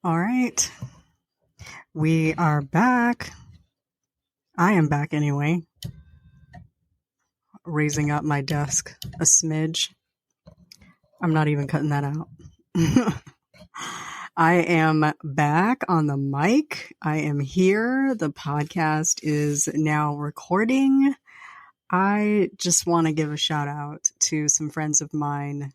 All right. We are back. I am back anyway. Raising up my desk a smidge. I'm not even cutting that out. I am back on the mic. I am here. The podcast is now recording. I just want to give a shout out to some friends of mine.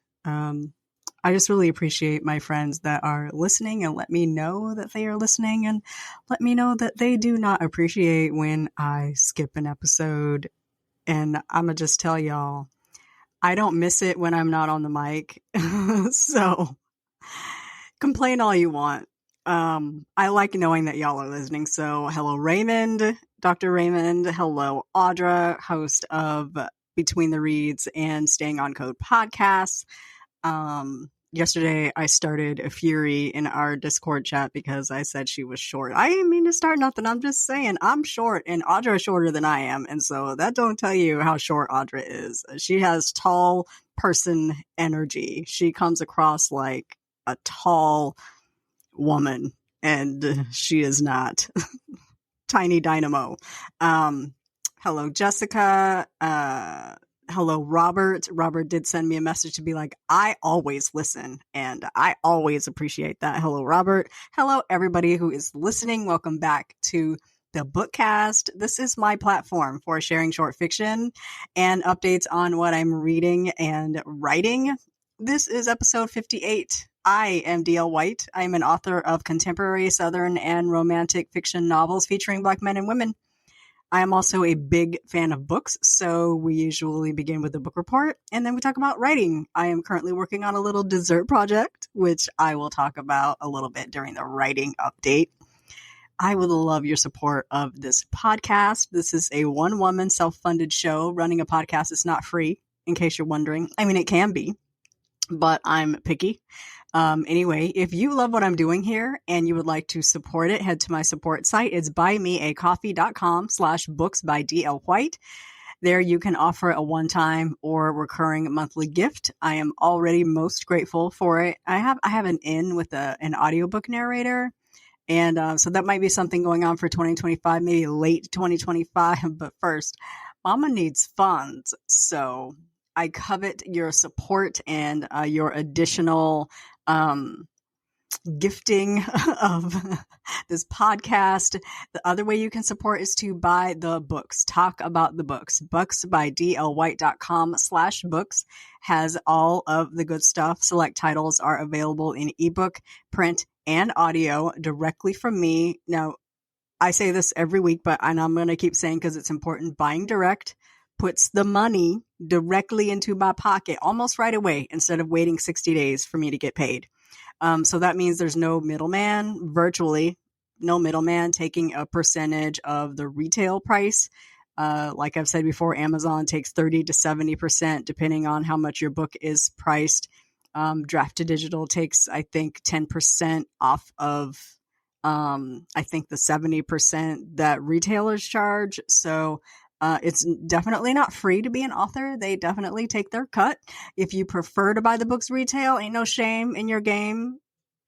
I just really appreciate my friends that are listening and let me know that they are listening and let me know that they do not appreciate when I skip an episode. And I'm going to just tell y'all, I don't miss it when I'm not on the mic. So complain all you want. I like knowing that y'all are listening. So hello, Raymond, Dr. Raymond. Hello, Audra, host of Between the Reads and Staying on Code podcasts. Yesterday I started a fury in our Discord chat because I said she was short. I didn't mean to start nothing. I'm just saying I'm short and Audra is shorter than I am. And so that don't tell you how short Audra is. She has tall person energy. She comes across like a tall woman and she is not. Tiny dynamo. Hello, Jessica. Hello, Robert. Robert did send me a message to be like, I always listen, and I always appreciate that. Hello, Robert. Hello, everybody who is listening. Welcome back to the Bookcast. This is my platform for sharing short fiction and updates on what I'm reading and writing. This is episode 58. I am D.L. White. I am an author of contemporary Southern and romantic fiction novels featuring Black men and women. I am also a big fan of books, so we usually begin with a book report, and then we talk about writing. I am currently working on a little dessert project, which I will talk about a little bit during the writing update. I would love your support of this podcast. This is a one-woman self-funded show. Running a podcast is not free, in case you're wondering. I mean, it can be, but I'm picky. Anyway, if you love what I'm doing here and you would like to support it, head to my support site. It's buymeacoffee.com/books by D.L. White. There you can offer a one-time or recurring monthly gift. I am already most grateful for it. I have an in with an audiobook narrator. And so that might be something going on for 2025, maybe late 2025. But first, Mama needs funds. So I covet your support and your additional gifting of this podcast. The other way you can support is to buy the books. Talk about the books. Books by dlwhite.com/books has all of the good stuff. Select titles are available in ebook, print, and audio directly from me. Now, I say this every week, but I'm going to keep saying because it's important. Buying direct puts the money directly into my pocket almost right away instead of waiting 60 days for me to get paid. So that means there's no middleman, virtually no middleman taking a percentage of the retail price. Like I've said before, Amazon takes 30 to 70% depending on how much your book is priced. Draft to Digital takes, I think, 10% off of, I think, the 70% that retailers charge. So it's definitely not free to be an author. They definitely take their cut. If you prefer to buy the books retail, ain't no shame in your game.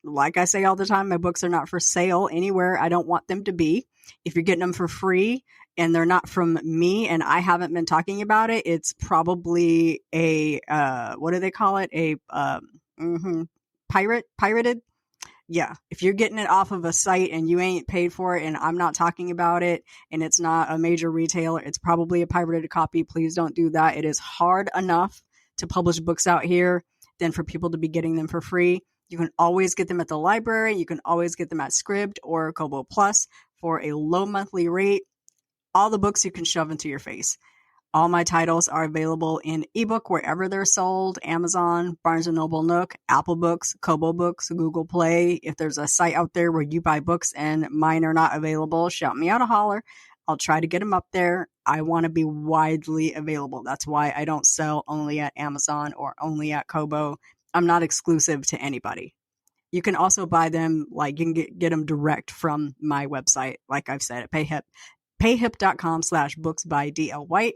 Like I say all the time, my books are not for sale anywhere I don't want them to be. If you're getting them for free and they're not from me and I haven't been talking about it, it's probably a, what do they call it? A pirated? Yeah, if you're getting it off of a site and you ain't paid for it and I'm not talking about it and it's not a major retailer, it's probably a pirated copy. Please don't do that. It is hard enough to publish books out here than for people to be getting them for free. You can always get them at the library. You can always get them at Scribd or Kobo Plus for a low monthly rate. All the books you can shove into your face. All my titles are available in ebook wherever they're sold. Amazon, Barnes & Noble Nook, Apple Books, Kobo Books, Google Play. If there's a site out there where you buy books and mine are not available, shout me out a holler. I'll try to get them up there. I want to be widely available. That's why I don't sell only at Amazon or only at Kobo. I'm not exclusive to anybody. You can also buy them, like you can get them direct from my website. Like I've said, at payhip.com/books by DL White.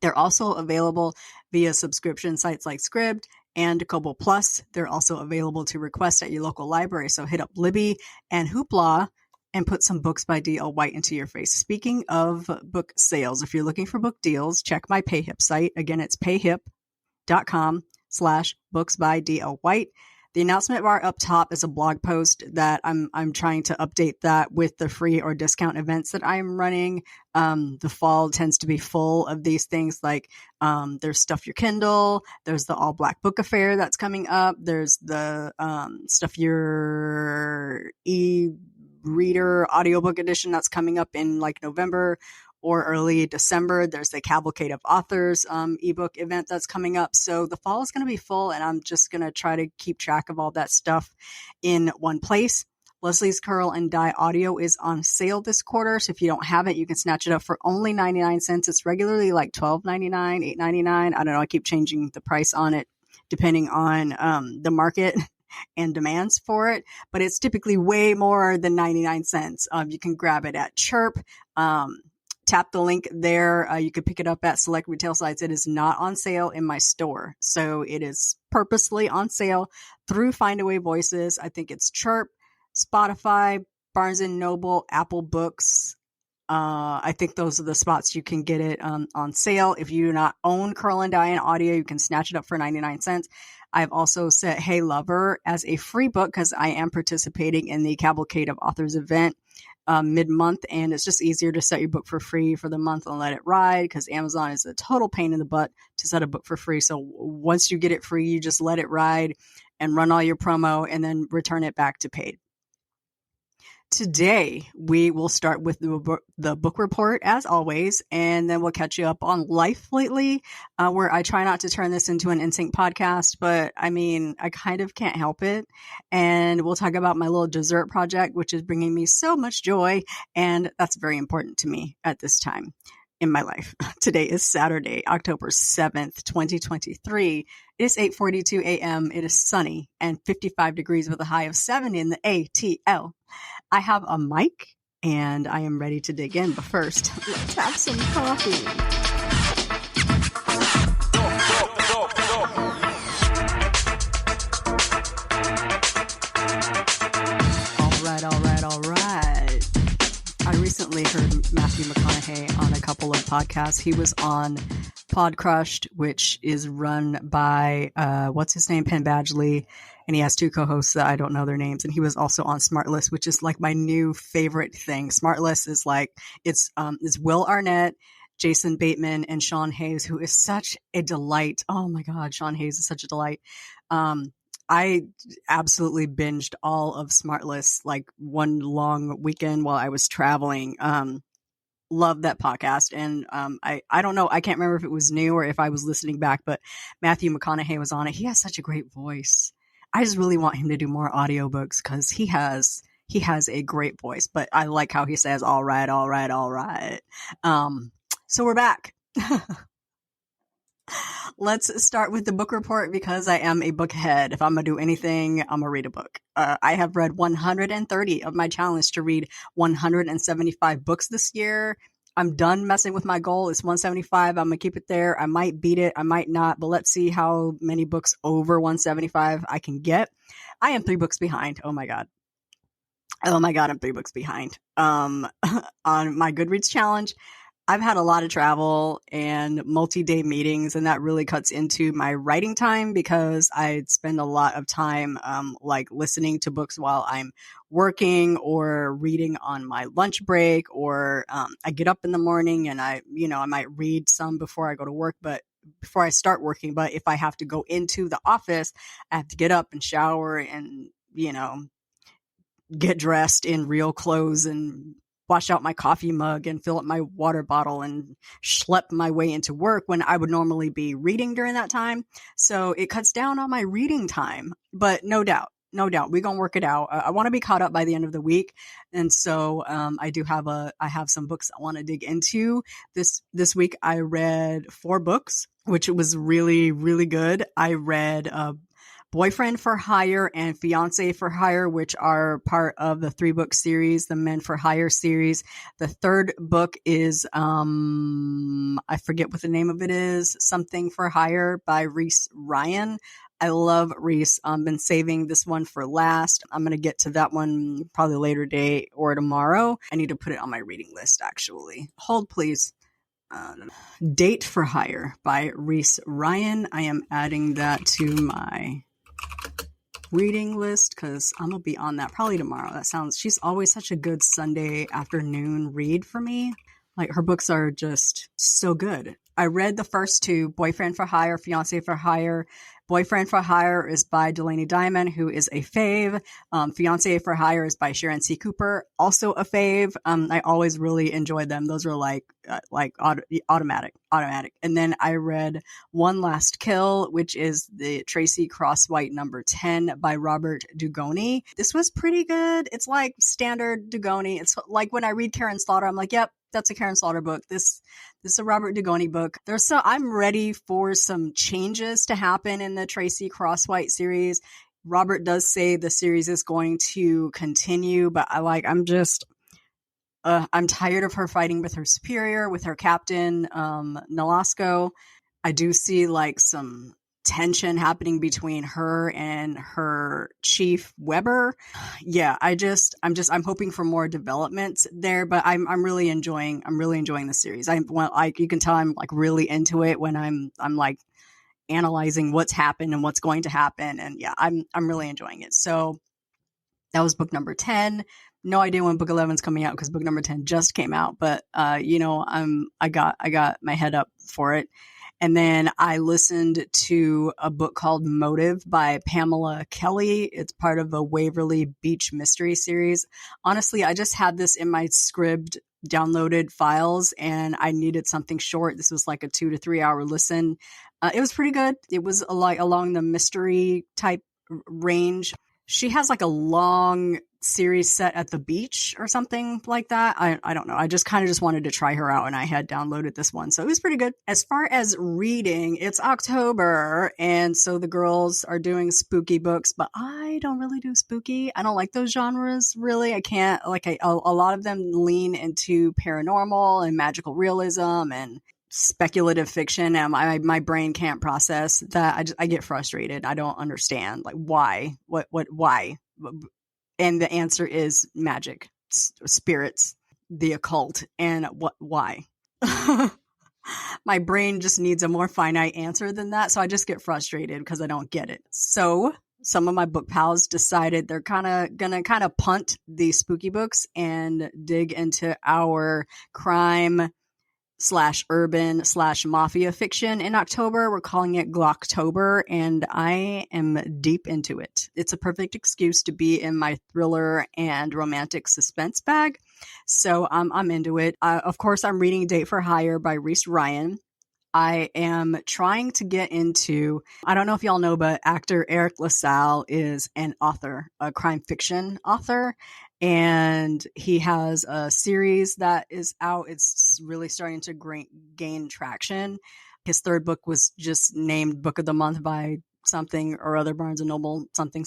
They're also available via subscription sites like Scribd and Kobo Plus. They're also available to request at your local library. So hit up Libby and Hoopla and put some Books by D.L. White into your face. Speaking of book sales, if you're looking for book deals, check my PayHip site. Again, it's payhip.com/books by D.L. White. The announcement bar up top is a blog post that I'm trying to update that with the free or discount events that I'm running. The fall tends to be full of these things, like there's Stuff Your Kindle, there's the All Black Book Affair that's coming up, there's the Stuff Your e-reader audiobook edition that's coming up in like November or early December. There's the Cavalcade of Authors ebook event that's coming up. So the fall is going to be full, and I'm just going to try to keep track of all that stuff in one place. Leslie's Curl and Dye audio is on sale this quarter. So if you don't have it, you can snatch it up for only 99 cents. It's regularly like $12.99, $8.99. I don't know. I keep changing the price on it depending on the market and demands for it, but it's typically way more than 99 cents. You can grab it at Chirp. Tap the link there. You can pick it up at select retail sites. It is not on sale in my store. So it is purposely on sale through Findaway Voices. I think it's Chirp, Spotify, Barnes & Noble, Apple Books. I think those are the spots you can get it on sale. If you do not own Curl and Dye in audio, you can snatch it up for 99 cents. I've also set Hey Lover as a free book because I am participating in the Cavalcade of Authors event mid-month, and it's just easier to set your book for free for the month and let it ride, because Amazon is a total pain in the butt to set a book for free. So once you get it free, you just let it ride and run all your promo and then return it back to paid. Today, we will start with the book report, as always, and then we'll catch you up on life lately, where I try not to turn this into an NSYNC podcast, but I mean, I kind of can't help it. And we'll talk about my little dessert project, which is bringing me so much joy, and that's very important to me at this time in my life. Today is Saturday, October 7th, 2023. It is 8:42 a.m. It is sunny and 55 degrees with a high of 7 in the ATL. I have a mic and I am ready to dig in, but first, let's have some coffee. All right. I recently heard Matthew McConaughey on a couple of podcasts. He was on Podcrushed, which is run by, what's his name? Penn Badgley. And he has two co-hosts that I don't know their names. And he was also on Smartless, which is like my new favorite thing. Smartless is like, it's Will Arnett, Jason Bateman, and Sean Hayes, who is such a delight. Oh my God, Sean Hayes is such a delight. I absolutely binged all of Smartless like one long weekend while I was traveling. Love that podcast. And I don't know, I can't remember if it was new or if I was listening back, but Matthew McConaughey was on it. He has such a great voice. I just really want him to do more audiobooks because he has a great voice, but I like how he says, all right. So we're back. Let's start with the book report because I am a book head. If I'm going to do anything, I'm going to read a book. I have read 130 of my challenge to read 175 books this year. I'm done messing with my goal. It's 175. I'm going to keep it there. I might beat it. I might not, but let's see how many books over 175 I can get. I am 3 books behind. Oh my God, I'm 3 books behind. On my Goodreads challenge, I've had a lot of travel and multi-day meetings, and that really cuts into my writing time because I spend a lot of time like listening to books while I'm working or reading on my lunch break, or I get up in the morning and I might read some before I go to work, but before I start working. But if I have to go into the office, I have to get up and shower and, get dressed in real clothes and wash out my coffee mug and fill up my water bottle and schlep my way into work when I would normally be reading during that time. So it cuts down on my reading time, but no doubt, we're going to work it out. I want to be caught up by the end of the week. And so I have some books I want to dig into. This week I read 4 books, which was really, really good. I read Boyfriend for Hire and Fiancé for Hire, which are part of the 3-book series, the Men for Hire series. The third book is, I forget what the name of it is, Something for Hire by Reese Ryan. I love Reese. I've been saving this one for last. I'm going to get to that one probably later day or tomorrow. I need to put it on my reading list, actually. Hold, please. Date for Hire by Reese Ryan. I am adding that to my reading list because I'm gonna be on that probably tomorrow. She's always such a good Sunday afternoon read for me. Like, her books are just so good. I read the first 2, Boyfriend for Hire, Fiancé for Hire. Boyfriend for Hire is by Delaney Diamond, who is a fave. Fiancé for Hire is by Sharon C. Cooper, also a fave. I always really enjoyed them. Those were like automatic. And then I read One Last Kill, which is the Tracy Crosswhite number 10 by Robert Dugoni. This was pretty good. It's like standard Dugoni. It's like when I read Karen Slaughter, I'm like, yep, that's a Karen Slaughter book. This is a Robert Dugoni book. I'm ready for some changes to happen in the Tracy Crosswhite series. Robert does say the series is going to continue, but I'm tired of her fighting with her superior, with her captain, Nolasco. I do see like some tension happening between her and her chief Weber. Yeah, I'm hoping for more developments there, but I'm really enjoying the series. You can tell I'm like really into it when I'm like analyzing what's happened and what's going to happen, and yeah, I'm really enjoying it. So that was book number 10. No idea when book 11 is coming out because book number 10 just came out, but I got my head up for it. And then I listened to a book called Motive by Pamela Kelley. It's part of a Waverly Beach mystery series. Honestly, I just had this in my Scribd downloaded files and I needed something short. This was like a 2 to 3 hour listen. It was pretty good. It was like along the mystery type range. She has like a long series set at the beach or something like that. I don't know. I just kind of just wanted to try her out and I had downloaded this one. So it was pretty good. As far as reading, it's October. And so the girls are doing spooky books, but I don't really do spooky. I don't like those genres really. I can't a lot of them lean into paranormal and magical realism and speculative fiction, and my brain can't process that. I get frustrated. I don't understand like why, why, and the answer is magic, spirits, the occult, and why. My brain just needs a more finite answer than that, so I just get frustrated because I don't get it. So some of my book pals decided they're gonna punt the spooky books and dig into our crime / urban / mafia fiction in October. We're calling it Glocktober, and I am deep into it. It's a perfect excuse to be in my thriller and romantic suspense bag, so I'm into it. Of course, I'm reading Date for Hire by Reese Ryan. I am trying to get into, I don't know if y'all know, but actor Eriq LaSalle is an author, a crime fiction author. And he has a series that is out. It's really starting to gain traction. His third book was just named Book of the Month by something or other, Barnes and Noble, something.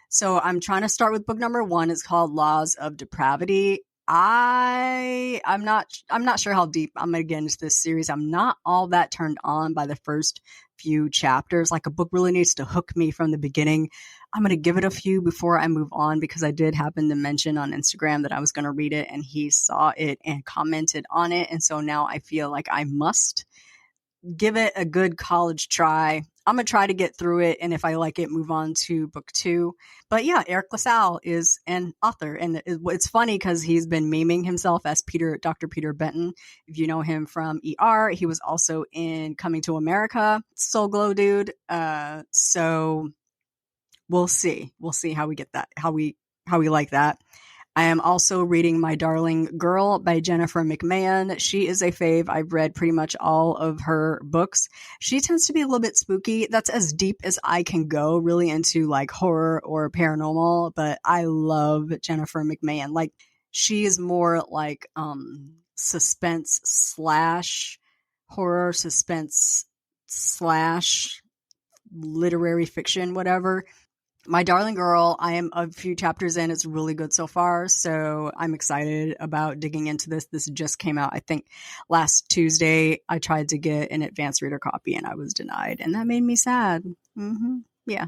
So I'm trying to start with book number 1. It's called Laws of Depravity. I'm not sure how deep I'm going to get into this series. I'm not all that turned on by the first few chapters. Like, a book really needs to hook me from the beginning. I'm going to give it a few before I move on, because I did happen to mention on Instagram that I was going to read it, and he saw it and commented on it. And so now I feel like I must give it a good college try. I'm going to try to get through it, and if I like it, move on to book 2. But yeah, Eriq LaSalle is an author, and it's funny because he's been memeing himself as Dr. Peter Benton. If you know him from ER, he was also in Coming to America. Soul Glow dude. So we'll see how we get that, how we like that. I am also reading My Darling Girl by Jennifer McMahon. She is a fave. I've read pretty much all of her books. She tends to be a little bit spooky. That's as deep as I can go, really into like horror or paranormal, but I love Jennifer McMahon. Like, she is more like suspense / horror, suspense / literary fiction, whatever. My Darling Girl, I am a few chapters in. It's really good so far. So I'm excited about digging into this. This just came out, I think, last Tuesday. I tried to get an advanced reader copy and I was denied. And that made me sad. Yeah.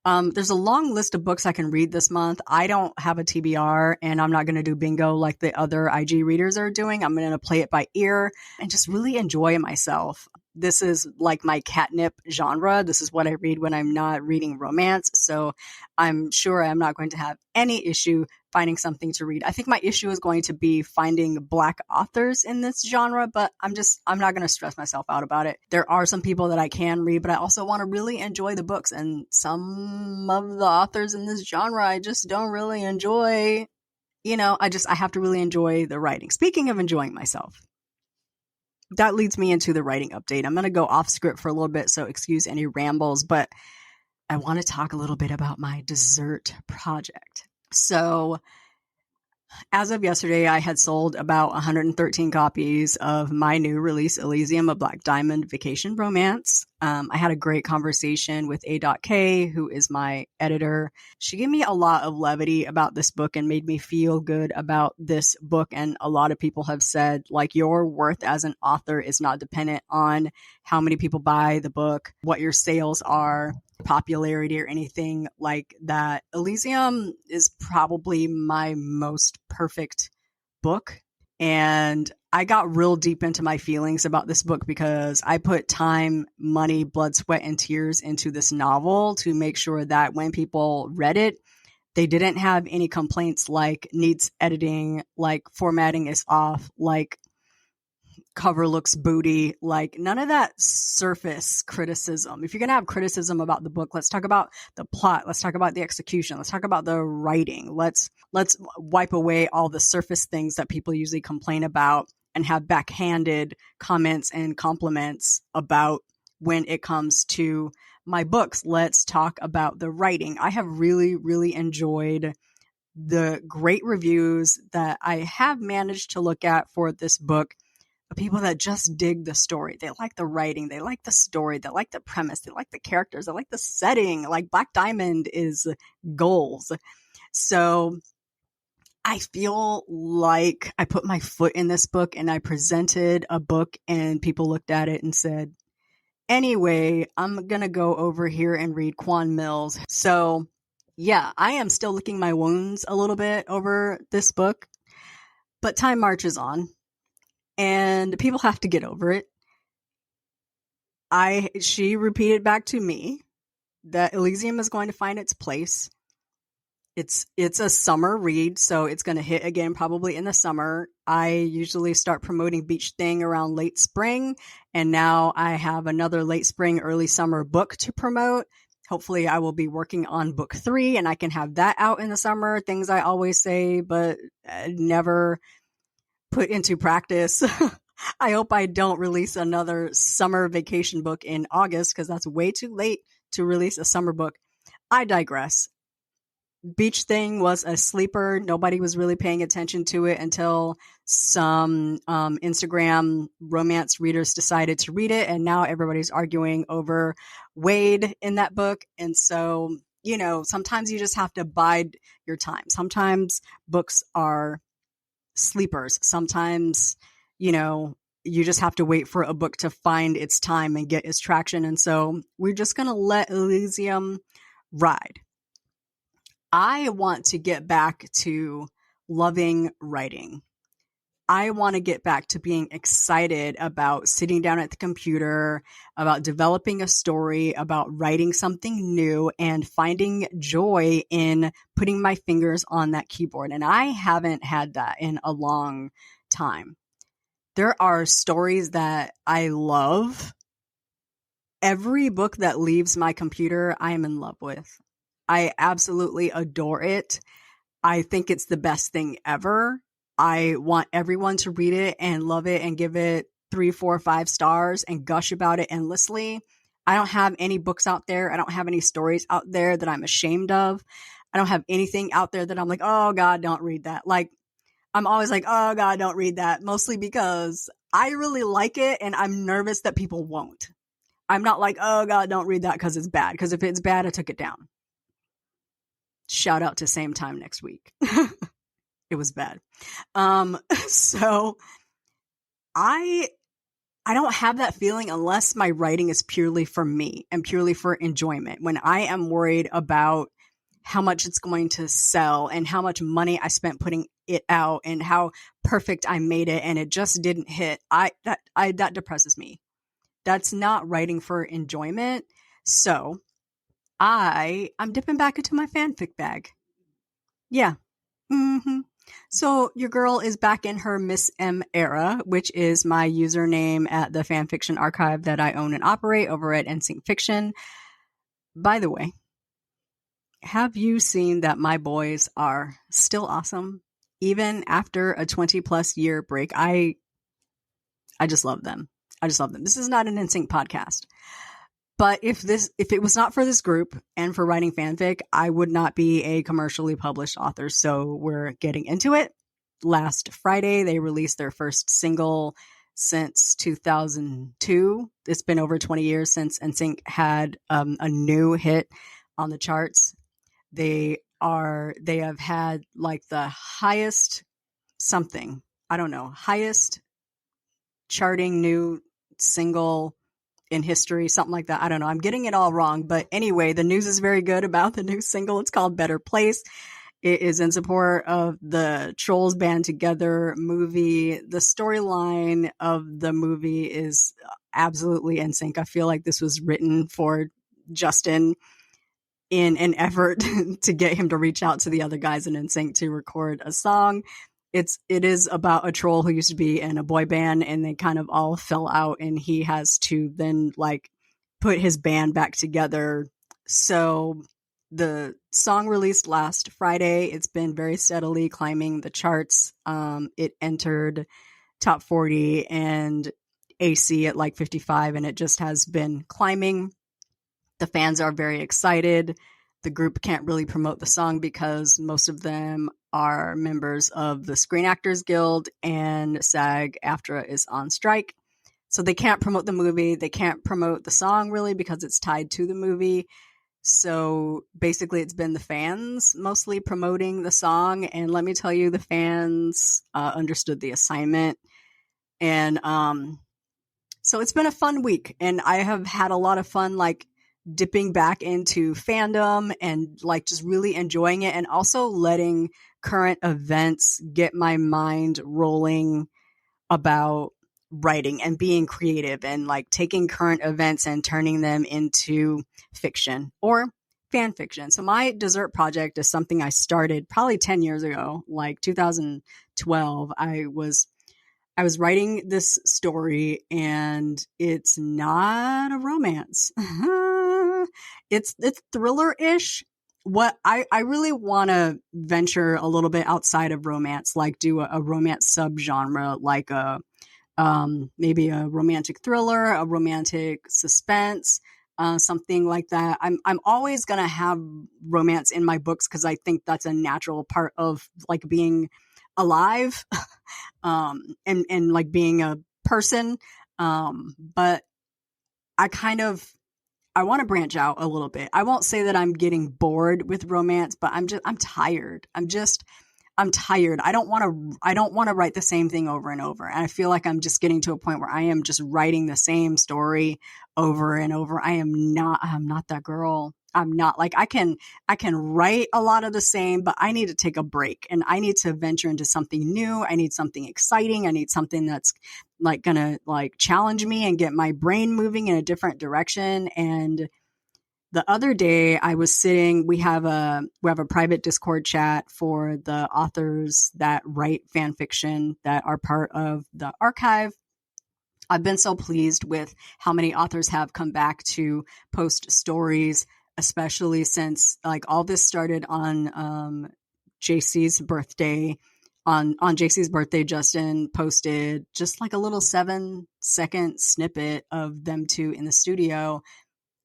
There's a long list of books I can read this month. I don't have a TBR and I'm not going to do bingo like the other IG readers are doing. I'm going to play it by ear and just really enjoy myself. This is like my catnip genre. This is what I read when I'm not reading romance. So I'm sure I'm not going to have any issue finding something to read. I think my issue is going to be finding Black authors in this genre, but I'm not going to stress myself out about it. There are some people that I can read, but I also want to really enjoy the books. And some of the authors in this genre, I just don't really enjoy. I have to really enjoy the writing. Speaking of enjoying myself, that leads me into the writing update. I'm going to go off script for a little bit, so excuse any rambles, but I want to talk a little bit about my dessert project. So as of yesterday, I had sold about 113 copies of my new release, Elysium, a Black Diamond Vacation Romance. I had a great conversation with A.K, who is my editor. She gave me a lot of levity about this book and made me feel good about this book. And a lot of people have said, like, your worth as an author is not dependent on how many people buy the book, what your sales are, popularity, or anything like that. Elysium is probably my most perfect book. And I got real deep into my feelings about this book because I put time, money, blood, sweat, and tears into this novel to make sure that when people read it, they didn't have any complaints like needs editing, like formatting is off, like cover looks booty, like none of that surface criticism. If you're going to have criticism about the book, let's talk about the plot. Let's talk about the execution. Let's talk about the writing. Let's wipe away all the surface things that people usually complain about and have backhanded comments and compliments about when it comes to my books. Let's talk about the writing. I have really, really enjoyed the great reviews that I have managed to look at for this book. People that just dig the story. They like the writing. They like the story. They like the premise. They like the characters. They like the setting. Like Black Diamond is goals. So I feel like I put my foot in this book and I presented a book and people looked at it and said, anyway, I'm going to go over here and read Quan Mills. So yeah, I am still licking my wounds a little bit over this book, but time marches on. And people have to get over it. She repeated back to me that Elysium is going to find its place. It's a summer read, so it's going to hit again probably in the summer. I usually start promoting Beach Thing around late spring, and now I have another late spring, early summer book to promote. Hopefully I will be working on book 3 and I can have that out in the summer. Things I always say, but never put into practice. I hope I don't release another summer vacation book in August because that's way too late to release a summer book. I digress. Beach Thing was a sleeper. Nobody was really paying attention to it until some Instagram romance readers decided to read it. And now everybody's arguing over Wade in that book. And so, sometimes you just have to bide your time. Sometimes books are sleepers. Sometimes, you just have to wait for a book to find its time and get its traction. And so we're just going to let Elysium ride. I want to get back to loving writing. I want to get back to being excited about sitting down at the computer, about developing a story, about writing something new and finding joy in putting my fingers on that keyboard. And I haven't had that in a long time. There are stories that I love. Every book that leaves my computer, I am in love with. I absolutely adore it. I think it's the best thing ever. I want everyone to read it and love it and give it 3, 4, 5 stars and gush about it endlessly. I don't have any books out there. I don't have any stories out there that I'm ashamed of. I don't have anything out there that I'm like, oh God, don't read that. Like, I'm always like, oh God, don't read that. Mostly because I really like it and I'm nervous that people won't. I'm not like, oh God, don't read that because it's bad. Because if it's bad, I took it down. Shout out to Same Time next week. It was bad. So I don't have that feeling unless my writing is purely for me and purely for enjoyment. When I am worried about how much it's going to sell and how much money I spent putting it out and how perfect I made it and it just didn't hit, that depresses me. That's not writing for enjoyment. So I'm dipping back into my fanfic bag. Yeah. Mm-hmm. So your girl is back in her Miss M era, which is my username at the fanfiction archive that I own and operate over at NSYNC Fiction. By the way, have you seen that my boys are still awesome? Even after a 20 plus year break, I just love them. I just love them. This is not an NSYNC podcast. But if it was not for this group and for writing fanfic, I would not be a commercially published author. So we're getting into it. Last Friday, they released their first single since 2002. It's been over 20 years since NSYNC had a new hit on the charts. They have had like the highest something, I don't know, highest charting new single in history, something like that. I don't know. I'm getting it all wrong. But anyway, the news is very good about the new single. It's called Better Place. It is in support of the Trolls Band Together movie. The storyline of the movie is absolutely in sync. I feel like this was written for Justin in an effort to get him to reach out to the other guys in NSYNC to record a song. It is about a troll who used to be in a boy band and they kind of all fell out and he has to then like put his band back together. So the song released last Friday. It's been very steadily climbing the charts. It entered top 40 and AC at like 55 and it just has been climbing. The fans are very excited. The group can't really promote the song because most of them are members of the Screen Actors Guild and SAG-AFTRA is on strike. So they can't promote the movie. They can't promote the song really because it's tied to the movie. So basically it's been the fans mostly promoting the song. And let me tell you, the fans understood the assignment. And so it's been a fun week. And I have had a lot of fun like dipping back into fandom and like just really enjoying it and also letting current events get my mind rolling about writing and being creative and like taking current events and turning them into fiction or fan fiction. So my dessert project is something I started probably 10 years ago, like 2012. I was writing this story and it's not a romance. It's thriller-ish. What I really want to venture a little bit outside of romance, like do a romance subgenre, like maybe a romantic thriller, a romantic suspense, something like that. I'm always gonna have romance in my books because I think that's a natural part of like being alive, and like being a person. But I want to branch out a little bit. I won't say that I'm getting bored with romance, but I'm tired. I'm tired. I don't want to write the same thing over and over. And I feel like I'm just getting to a point where I am just writing the same story over and over. I'm not that girl. I'm not like, I can write a lot of the same, but I need to take a break and I need to venture into something new. I need something exciting. I need something that's like gonna like challenge me and get my brain moving in a different direction. And the other day I was sitting, we have a private Discord chat for the authors that write fan fiction that are part of the archive. I've been so pleased with how many authors have come back to post stories, especially since like all this started on JC's birthday. On JC's birthday, Justin posted just like a little 7-second snippet of them two in the studio.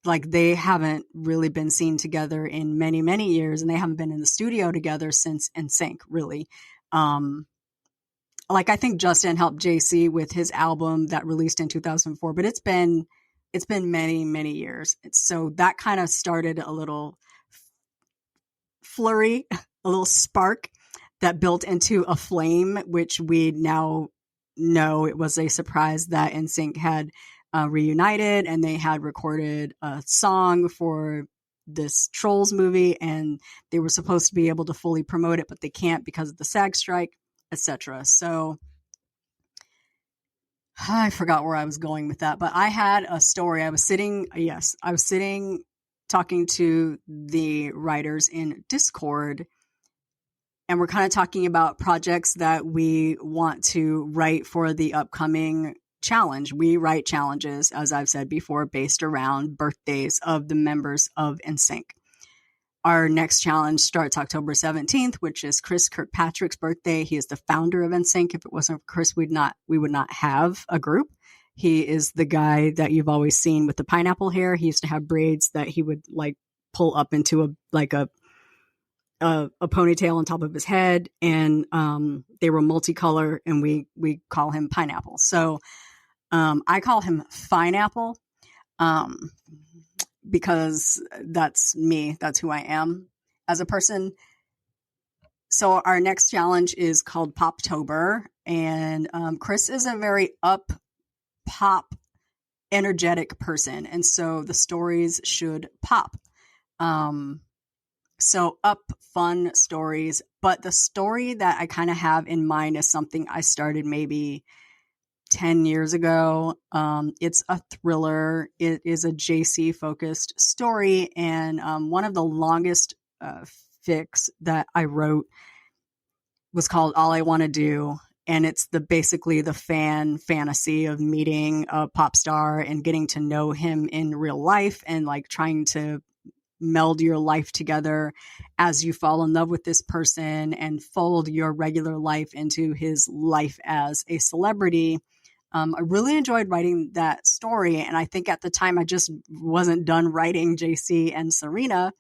Like they haven't really been seen together in many, many years, and they haven't been in the studio together since NSYNC, really. Like I think Justin helped JC with his album that released in 2004, but it's been it's been many, many years. So that kind of started a little flurry, a little spark that built into a flame, which we now know it was a surprise that NSYNC had reunited, and they had recorded a song for this Trolls movie, and they were supposed to be able to fully promote it, but they can't because of the SAG strike, etc. So I forgot where I was going with that, but I had a story. I was sitting talking to the writers in Discord, and we're kind of talking about projects that we want to write for the upcoming challenge. We write challenges, as I've said before, based around birthdays of the members of NSYNC. Our next challenge starts October 17th, which is Chris Kirkpatrick's birthday. He is the founder of NSYNC. If it wasn't for Chris, we would not have a group. He is the guy that you've always seen with the pineapple hair. He used to have braids that he would like pull up into a ponytail on top of his head, and they were multicolor, and we call him Pineapple. So I call him Fineapple because that's me. That's who I am as a person. So our next challenge is called Poptober, and Chris is a very pop, energetic person, and so the stories should pop. So fun stories, but the story that I kind of have in mind is something I started maybe 10 years ago. It's a thriller. It is a JC focused story. And one of the longest fics that I wrote was called All I Want to Do. And it's basically the fantasy of meeting a pop star and getting to know him in real life, and like trying to meld your life together as you fall in love with this person and fold your regular life into his life as a celebrity. I really enjoyed writing that story. And I think at the time I just wasn't done writing JC and Serena.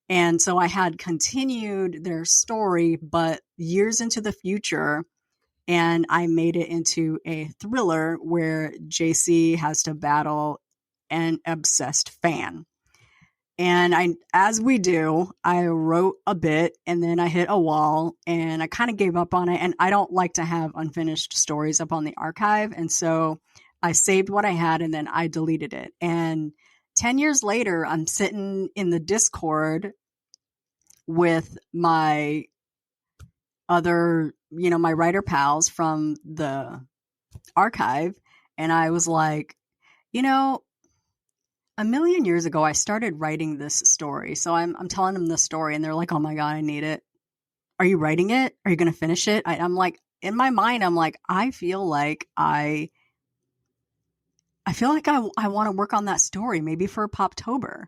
And so I had continued their story, but years into the future, and I made it into a thriller where JC has to battle an obsessed fan. And as we do, I wrote a bit and then I hit a wall and I kind of gave up on it. And I don't like to have unfinished stories up on the archive. And so I saved what I had and then I deleted it. And 10 years later, I'm sitting in the Discord with my other, my writer pals from the archive. And I was like, a million years ago, I started writing this story. So I'm telling them the story and they're like, oh my God, I need it. Are you writing it? Are you going to finish it? I'm like, in my mind, I'm like, I feel like I want to work on that story, maybe for Poptober.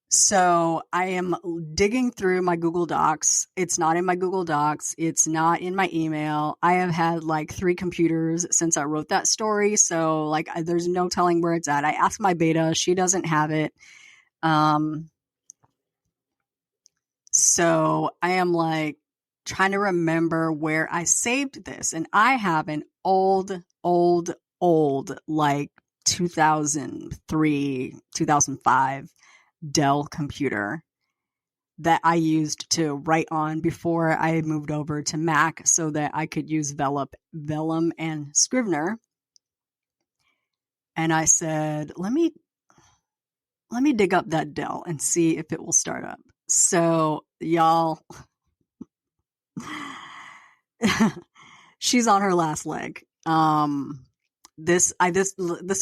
So I am digging through my Google Docs. It's not in my Google Docs. It's not in my email. I have had like 3 computers since I wrote that story. So like there's no telling where it's at. I asked my beta. She doesn't have it. So I am like trying to remember where I saved this. And I have an old, like 2003, 2005 Dell computer that I used to write on before I moved over to Mac so that I could use Vellum and Scrivener. And I said, let me dig up that Dell and see if it will start up. So y'all, she's on her last leg. This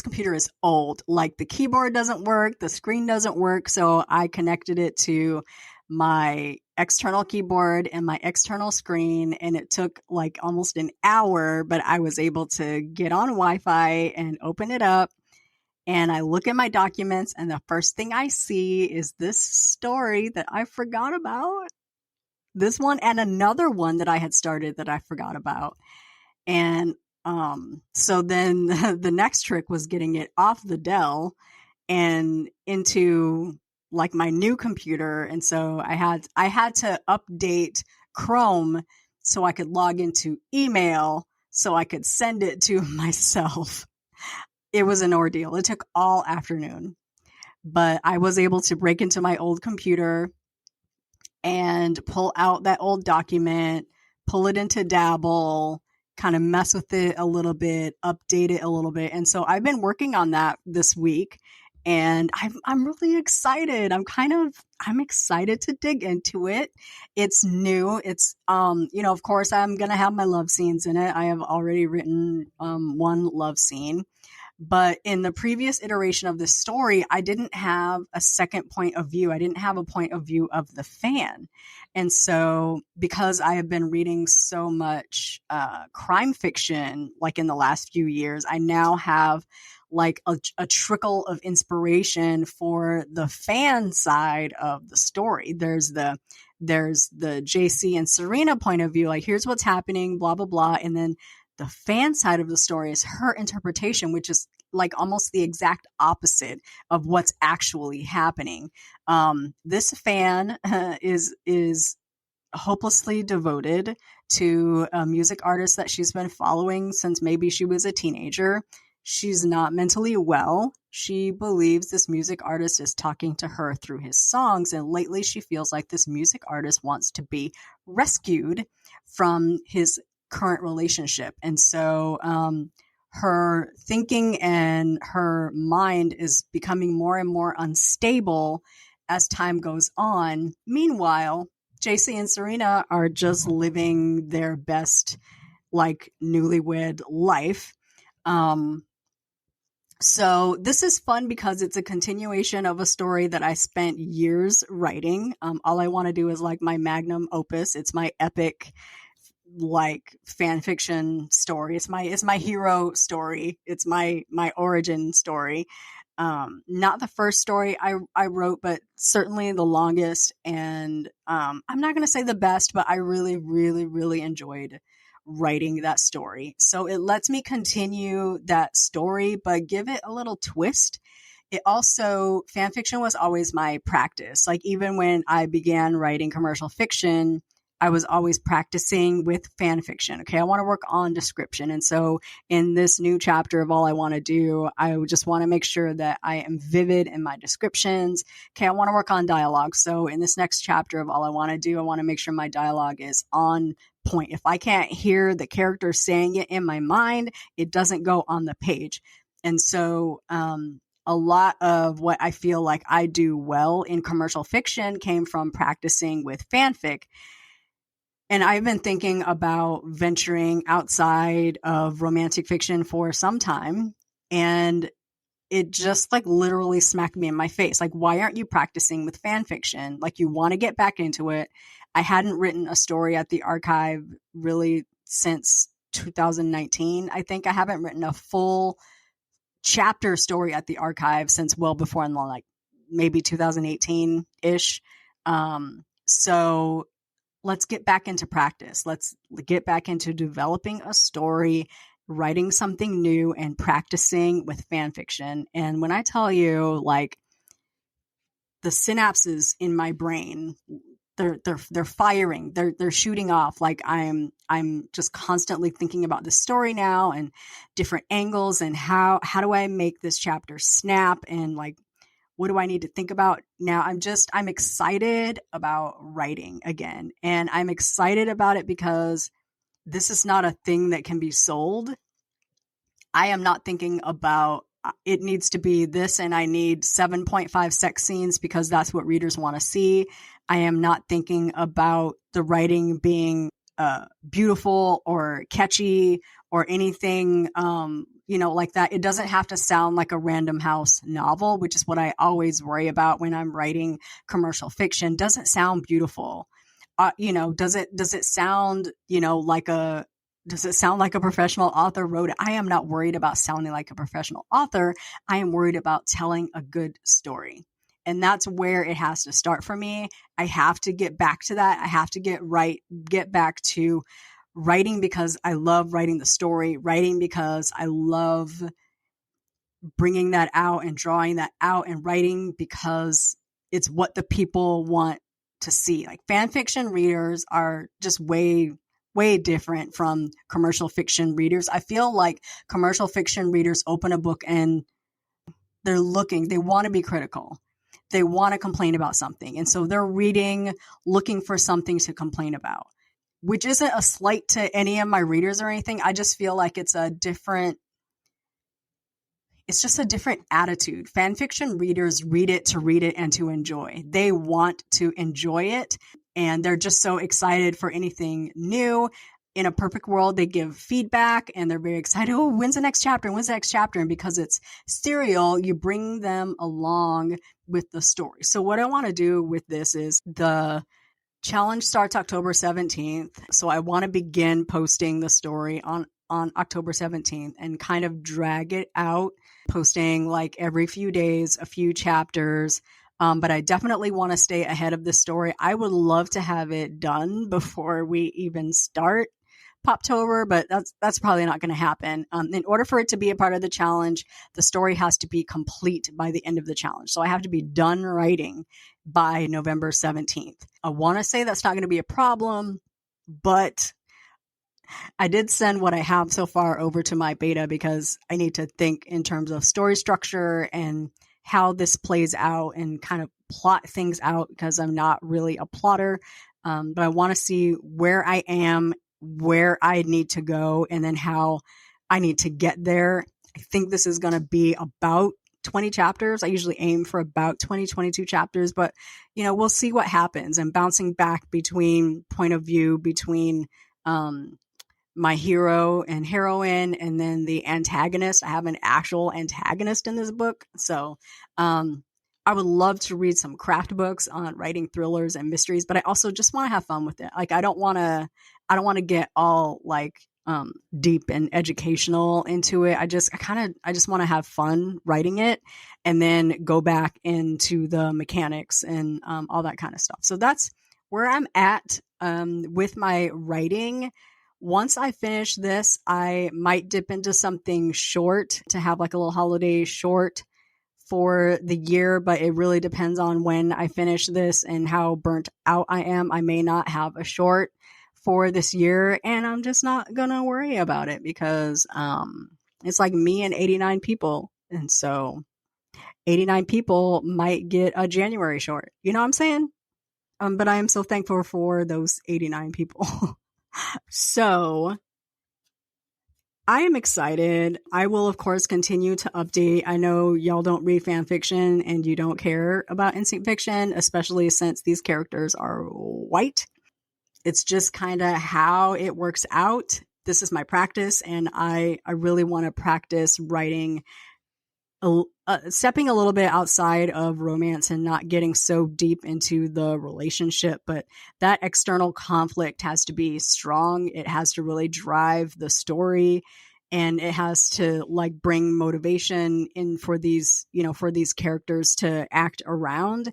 computer is old. Like the keyboard doesn't work, the screen doesn't work. So I connected it to my external keyboard and my external screen, and it took like almost an hour, but I was able to get on Wi-Fi and open it up. And I look at my documents, and the first thing I see is this story that I forgot about. This one and another one that I had started that I forgot about. And so then the next trick was getting it off the Dell and into like my new computer. And so I had to update Chrome so I could log into email so I could send it to myself. it was an ordeal. It took all afternoon, but I was able to break into my old computer and pull out that old document, pull it into Dabble, kind of mess with it a little bit, update it a little bit. And so I've been working on that this week, and I'm really excited. I'm excited to dig into it. It's new. It's of course I'm going to have my love scenes in it. I have already written one love scene. But in the previous iteration of this story, I didn't have a second point of view. I didn't have a point of view of the fan. And so because I have been reading so much crime fiction, like in the last few years, I now have like a trickle of inspiration for the fan side of the story. There's the JC and Serena point of view, like here's what's happening, blah, blah, blah. And then the fan side of the story is her interpretation, which is like almost the exact opposite of what's actually happening. This fan is hopelessly devoted to a music artist that she's been following since maybe she was a teenager. She's not mentally well. She believes this music artist is talking to her through his songs. And lately she feels like this music artist wants to be rescued from his current relationship. And so her thinking and her mind is becoming more and more unstable as time goes on. Meanwhile, JC and Serena are just living their best, like, newlywed life. So this is fun because it's a continuation of a story that I spent years writing. All I want to do is like my magnum opus. It's my epic, like, fan fiction story. It's my hero story. It's my origin story. Not the first story I wrote, but certainly the longest. And I'm not going to say the best, but I really, really, really enjoyed writing that story. So it lets me continue that story, but give it a little twist. It also, fan fiction was always my practice. Like, even when I began writing commercial fiction, I was always practicing with fan fiction. Okay, I want to work on description. And so in this new chapter of All I Want to Do, I just want to make sure that I am vivid in my descriptions. Okay, I want to work on dialogue. So in this next chapter of All I Want to Do, I want to make sure my dialogue is on point. If I can't hear the character saying it in my mind, it doesn't go on the page. And so a lot of what I feel like I do well in commercial fiction came from practicing with fanfic. And I've been thinking about venturing outside of romantic fiction for some time. And it just like literally smacked me in my face. Like, why aren't you practicing with fan fiction? Like, you want to get back into it. I hadn't written a story at the archive really since 2019. I think I haven't written a full chapter story at the archive since well before, in like maybe 2018-ish. So let's get back into practice. Let's get back into developing a story, writing something new, and practicing with fan fiction. And when I tell you, like, the synapses in my brain, they're firing, they're shooting off. Like, I'm just constantly thinking about the story now and different angles and how do I make this chapter snap, and like, what do I need to think about now? I'm excited about writing again. And I'm excited about it because this is not a thing that can be sold. I am not thinking about it needs to be this and I need 7.5 sex scenes because that's what readers want to see. I am not thinking about the writing being beautiful or catchy or anything like that. It doesn't have to sound like a Random House novel, which is what I always worry about when I'm writing commercial fiction. Does it sound beautiful? Does it sound, does it sound like a professional author wrote it? I am not worried about sounding like a professional author. I am worried about telling a good story. And that's where it has to start for me. I have to get back to that. I have to get back to writing because I love writing the story, writing because I love bringing that out and drawing that out, and writing because it's what the people want to see. Like, fan fiction readers are just way way different from commercial fiction readers. I feel like commercial fiction readers open a book and they want to be critical. They want to complain about something. And so they're reading, looking for something to complain about, which isn't a slight to any of my readers or anything. I just feel like it's just a different attitude. Fan fiction readers read it and to enjoy. They want to enjoy it, and they're just so excited for anything new. In a perfect world, they give feedback and they're very excited. Oh, when's the next chapter? And because it's serial, you bring them along with the story. So what I want to do with this is the challenge starts October 17th. So I want to begin posting the story on October 17th and kind of drag it out, posting like every few days, a few chapters. But I definitely want to stay ahead of the story. I would love to have it done before we even start Poptober, but that's probably not going to happen. In order for it to be a part of the challenge, the story has to be complete by the end of the challenge. So I have to be done writing by November 17th. I want to say that's not going to be a problem, but I did send what I have so far over to my beta because I need to think in terms of story structure and how this plays out and kind of plot things out because I'm not really a plotter. But I want to see where I am, where I need to go, and then how I need to get there. I think this is going to be about 20 chapters. I usually aim for about 20, 22 chapters, but we'll see what happens. And bouncing back between point of view between my hero and heroine and then the antagonist. I have an actual antagonist in this book. So I would love to read some craft books on writing thrillers and mysteries, but I also just want to have fun with it. Like I don't want to get all like deep and educational into it. I just want to have fun writing it and then go back into the mechanics and all that kind of stuff. So that's where I'm at with my writing. Once I finish this, I might dip into something short to have like a little holiday short for the year, but it really depends on when I finish this and how burnt out I am. I may not have a short for this year, and I'm just not gonna worry about it because it's like me and 89 people, and so 89 people might get a January short. You know what I'm saying? But I am so thankful for those 89 people. So I am excited. I will, of course, continue to update. I know y'all don't read fan fiction and you don't care about instant fiction, especially since these characters are white. It's just kind of how it works out. This is my practice, and I really want to practice writing, stepping a little bit outside of romance and not getting so deep into the relationship. But that external conflict has to be strong. It has to really drive the story, and it has to like bring motivation in for these, for these characters to act around.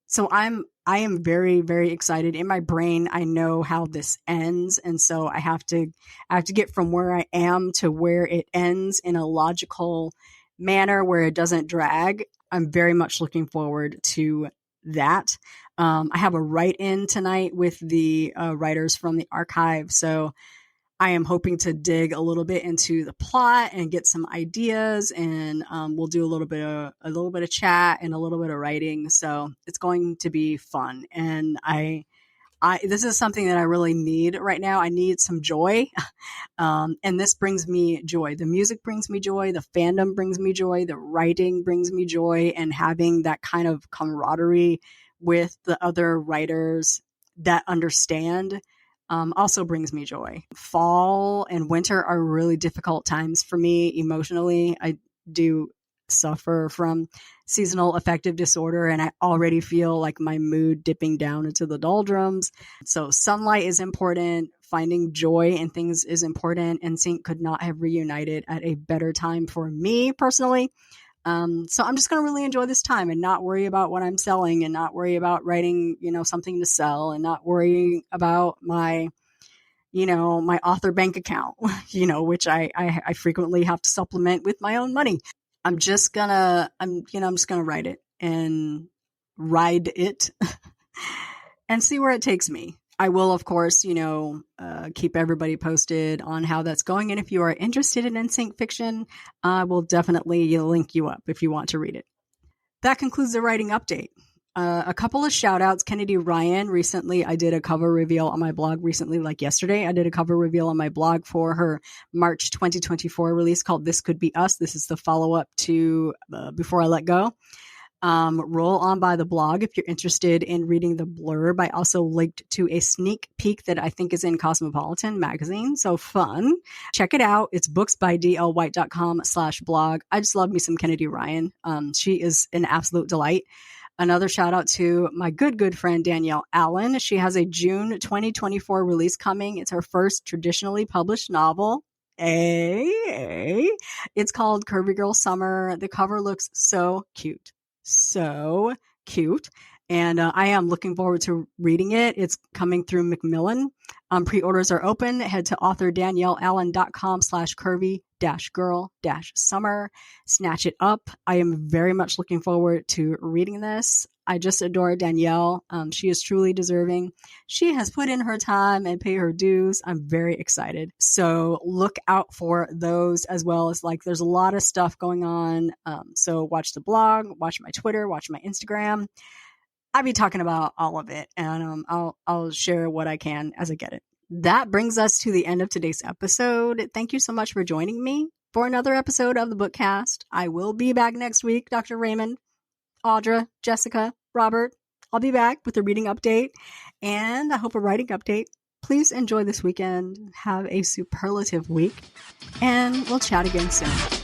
So I am very, very excited. In my brain, I know how this ends. And so I have to get from where I am to where it ends in a logical manner where it doesn't drag. I'm very much looking forward to that. I have a write-in tonight with the writers from the archive. So I am hoping to dig a little bit into the plot and get some ideas, and we'll do a little bit of chat and a little bit of writing. So it's going to be fun, and I this is something that I really need right now. I need some joy, and this brings me joy. The music brings me joy. The fandom brings me joy. The writing brings me joy, and having that kind of camaraderie with the other writers that understand also brings me joy. Fall and winter are really difficult times for me emotionally. I do suffer from seasonal affective disorder, and I already feel like my mood dipping down into the doldrums. So sunlight is important. Finding joy in things is important. And Sync could not have reunited at a better time for me personally. So I'm just going to really enjoy this time and not worry about what I'm selling and not worry about writing, something to sell and not worrying about my, my author bank account, which I frequently have to supplement with my own money. I'm just gonna write it and ride it and see where it takes me. I will, of course, keep everybody posted on how that's going. And if you are interested in NSYNC fiction, I will definitely link you up if you want to read it. That concludes the writing update. A couple of shout outs. Kennedy Ryan, recently I did a cover reveal on my blog like yesterday. I did a cover reveal on my blog for her March 2024 release called This Could Be Us. This is the follow up to Before I Let Go. Roll on by the blog if you're interested in reading the blurb. I also linked to a sneak peek that I think is in Cosmopolitan magazine. So fun. Check it out. It's booksbydlwhite.com/blog. I just love me some Kennedy Ryan. She is an absolute delight. Another shout out to my good friend Danielle Allen. She has a June 2024 release coming. It's her first traditionally published novel. It's called Curvy Girl Summer. The cover looks so cute. So cute. And I am looking forward to reading it. It's coming through Macmillan. Pre-orders are open. Head to authorDanielleAllen.com/curvy-girl-summer. Snatch it up. I am very much looking forward to reading this. I just adore Danielle. She is truly deserving. She has put in her time and paid her dues. I'm very excited. So look out for those, as well as there's a lot of stuff going on. So watch the blog, watch my Twitter, watch my Instagram. I'll be talking about all of it, and I'll share what I can as I get it. That brings us to the end of today's episode. Thank you so much for joining me for another episode of the Bookcast. I will be back next week, Dr. Raymond, Audra, Jessica, Robert. I'll be back with a reading update, and I hope a writing update. Please enjoy this weekend. Have a superlative week, and we'll chat again soon.